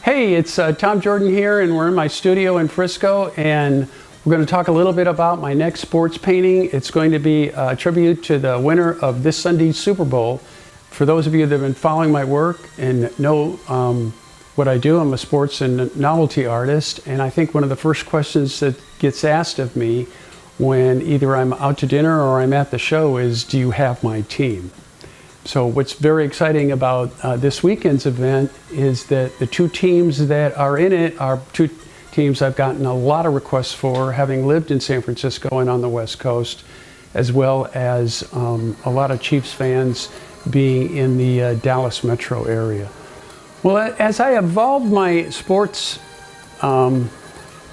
Hey, it's Tom Jordan here, and we're in my studio in Frisco, and we're going to talk a little bit about my next sports painting. It's going to be a tribute to the winner of this Sunday's Super Bowl. For those of you that have been following my work and know what I do, I'm a sports and novelty artist, and I think one of the first questions that gets asked of me when either I'm out to dinner or I'm at the show is, do you have my team? So what's very exciting about this weekend's event is that the two teams that are in it are two teams I've gotten a lot of requests for, having lived in San Francisco and on the West Coast, as well as a lot of Chiefs fans being in the Dallas metro area. Well, as I evolved my sports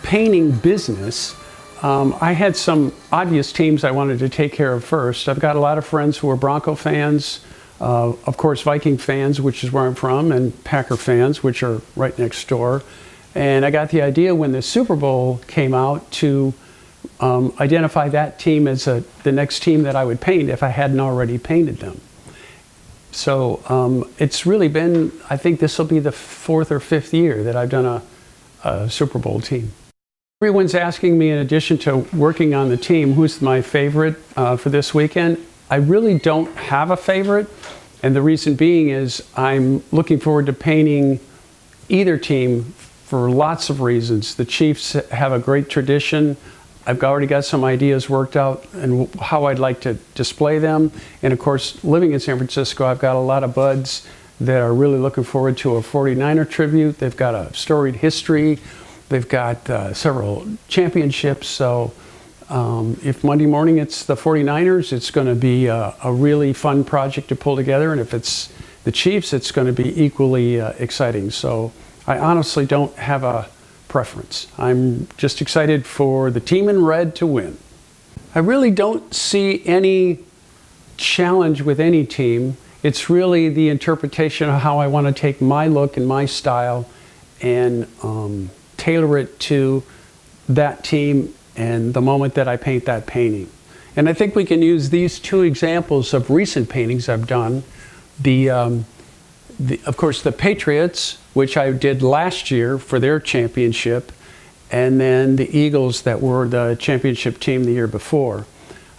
painting business, I had some obvious teams I wanted to take care of first. I've got a lot of friends who are Bronco fans, of course Viking fans, which is where I'm from, and Packer fans, which are right next door. And I got the idea when the Super Bowl came out to identify that team as the next team that I would paint if I hadn't already painted them. So it's really been, I think this will be the fourth or fifth year that I've done a Super Bowl team. Everyone's asking me, in addition to working on the team, who's my favorite for this weekend. I really don't have a favorite, and the reason being is I'm looking forward to painting either team for lots of reasons. The Chiefs have a great tradition. I've already got some ideas worked out and how I'd like to display them. And of course, living in San Francisco, I've got a lot of buds that are really looking forward to a 49er tribute. They've got a storied history. They've got several championships. So if Monday morning it's the 49ers, it's going to be a really fun project to pull together. And if it's the Chiefs, it's going to be equally exciting. So I honestly don't have a preference. I'm just excited for the team in red to win. I really don't see any challenge with any team. It's really the interpretation of how I want to take my look and my style and tailor it to that team and the moment that I paint that painting. And I think we can use these two examples of recent paintings I've done. Of course, the Patriots, which I did last year for their championship, and then the Eagles that were the championship team the year before.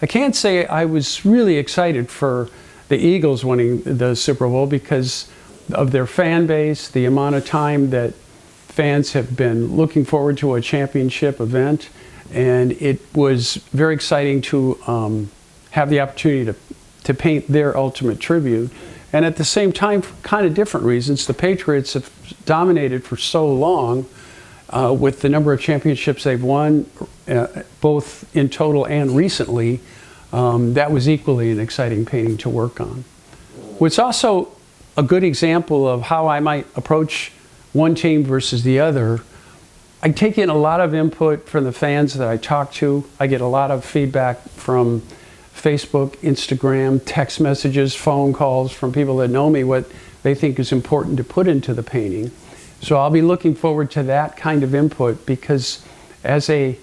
I can't say I was really excited for the Eagles winning the Super Bowl because of their fan base, the amount of time that fans have been looking forward to a championship event, and it was very exciting to have the opportunity to paint their ultimate tribute. And at the same time, for kind of different reasons, the Patriots have dominated for so long with the number of championships they've won, both in total and recently. That was equally an exciting painting to work on. What's also a good example of how I might approach one team versus the other, I take in a lot of input from the fans that I talk to. I get a lot of feedback from Facebook, Instagram, text messages, phone calls from people that know me, what they think is important to put into the painting. So I'll be looking forward to that kind of input because as a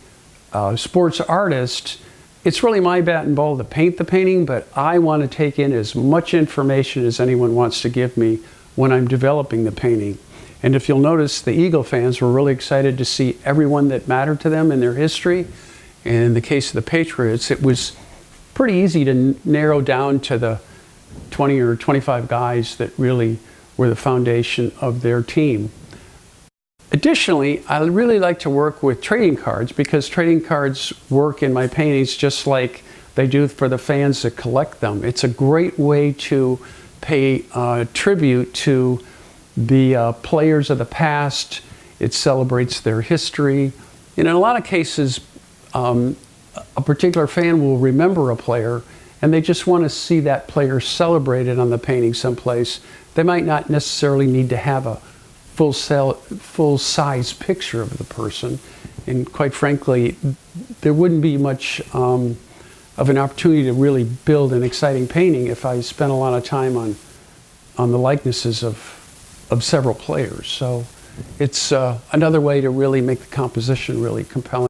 sports artist, it's really my bat and ball to paint the painting, but I want to take in as much information as anyone wants to give me when I'm developing the painting. And if you'll notice, the Eagle fans were really excited to see everyone that mattered to them in their history. And in the case of the Patriots, it was pretty easy to narrow down to the 20 or 25 guys that really were the foundation of their team. Additionally, I really like to work with trading cards because trading cards work in my paintings just like they do for the fans that collect them. It's a great way to pay tribute to the players of the past. It celebrates their history. And in a lot of cases, a particular fan will remember a player and they just want to see that player celebrated on the painting someplace. They might not necessarily need to have a full-size picture of the person. And quite frankly, there wouldn't be much of an opportunity to really build an exciting painting if I spent a lot of time on the likenesses of several players. So it's another way to really make the composition really compelling.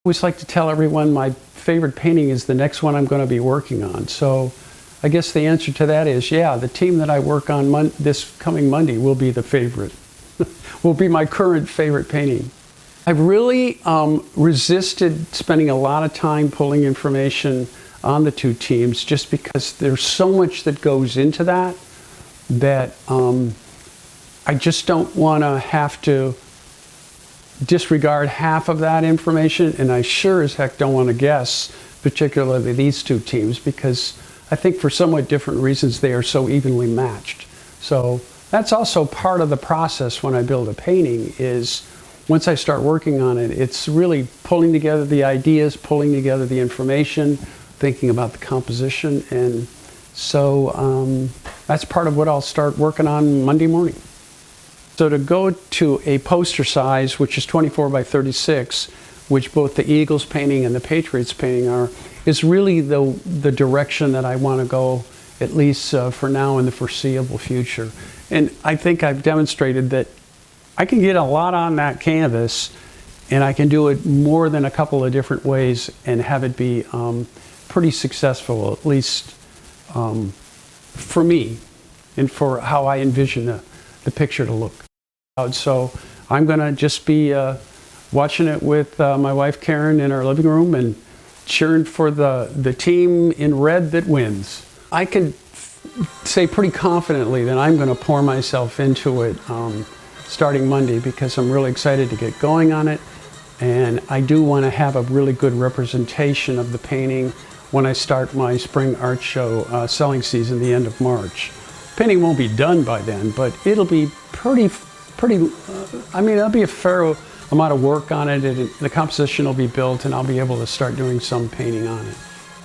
I always like to tell everyone my favorite painting is the next one I'm going to be working on. So I guess the answer to that is, yeah, the team that I work on this coming Monday will be the favorite, will be my current favorite painting. I've really resisted spending a lot of time pulling information on the two teams just because there's so much that goes into that I just don't want to have to disregard half of that information, and I sure as heck don't want to guess particularly these two teams because I think for somewhat different reasons they are so evenly matched. So that's also part of the process when I build a painting is once I start working on it, it's really pulling together the ideas, pulling together the information, thinking about the composition, and so that's part of what I'll start working on Monday morning. So to go to a poster size, which is 24 by 36, which both the Eagles painting and the Patriots painting are, is really the direction that I want to go, at least for now in the foreseeable future. And I think I've demonstrated that I can get a lot on that canvas, and I can do it more than a couple of different ways and have it be pretty successful, at least for me and for how I envision the picture to look. So I'm going to just be watching it with my wife Karen in our living room and cheering for the team in red that wins. I can say pretty confidently that I'm going to pour myself into it starting Monday because I'm really excited to get going on it, and I do want to have a really good representation of the painting when I start my spring art show selling season the end of March. Painting won't be done by then, but it'll be I mean, there'll be a fair amount of work on it, and the composition will be built, and I'll be able to start doing some painting on it.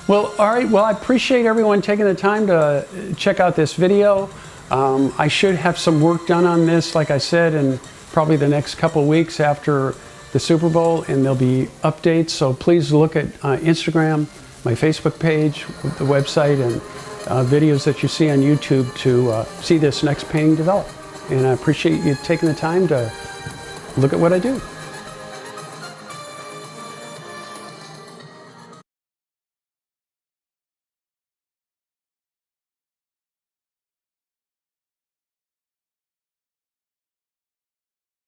Well, all right, well, I appreciate everyone taking the time to check out this video. I should have some work done on this, like I said, in probably the next couple of weeks after the Super Bowl, and there'll be updates, so please look at Instagram, my Facebook page, the website, and videos that you see on YouTube to see this next painting develop. And I appreciate you taking the time to look at what I do.